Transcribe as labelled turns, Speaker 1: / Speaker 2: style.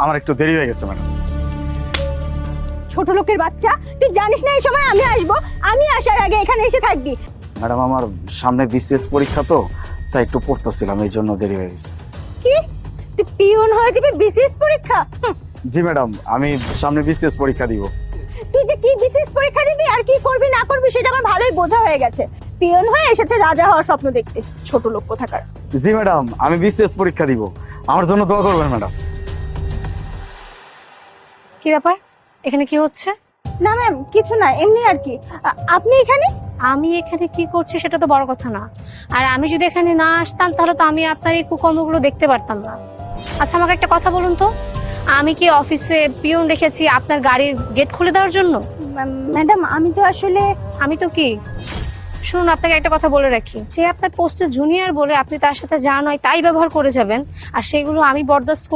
Speaker 1: আমার একটু দেরি হয়ে গেছে ম্যাডাম।
Speaker 2: ছোট লোকের বাচ্চা, তুই জানিস না এই সময় আমি আসবো, আমি আসার আগে এখানে এসে থাকবি।
Speaker 1: ম্যাডাম আমার সামনে বিসিএস পরীক্ষা তো, তাই একটু পড়তেছিলাম, এই জন্য দেরি হয়ে গেছে।
Speaker 2: কি, তুই পিয়ন হয়ে দিবি বিসিএস পরীক্ষা?
Speaker 1: জি ম্যাডাম, আমি সামনে বিসিএস পরীক্ষা দিব।
Speaker 2: তুই যে কি বিসিএস পরীক্ষা দিবি আর কি করবি না করবি সেটা আমার ভালোই বোঝা হয়ে গেছে। পিয়ন হয়ে এসেছে রাজা হওয়ার স্বপ্ন দেখতে, ছোট লোক কোথাকার।
Speaker 1: জি ম্যাডাম, আমি বিসিএস পরীক্ষা দিব, আমার জন্য দোয়া করবেন ম্যাডাম।
Speaker 3: কি ব্যাপার, এখানে কি হচ্ছে?
Speaker 2: না ম্যাম, কিছু না, এমনি আর কি। আপনি এখানে?
Speaker 3: আমি এখানে কি করছি সেটা তো বড় কথা না। আর আমি যদি এখানে না আসতাম তাহলে তো আমি আপনার এই কুকর্মগুলো দেখতে পারতাম না। আচ্ছা আমাকে একটা কথা বলুন তো, আমি কি অফিসে পিয়ন রেখেছি আপনার গাড়ির গেট খুলে দেওয়ার জন্য?
Speaker 2: ম্যাডাম আমি তো আসলে
Speaker 3: আমি তো কি, শুনুন আপনাকে একটা কথা বলে রাখি, সে আপনার পোস্টে জুনিয়র বলে আপনি তার সাথে যা নয় তাই ব্যবহার করে যাবেন, আর সেগুলো আমি বরদাস্ত করব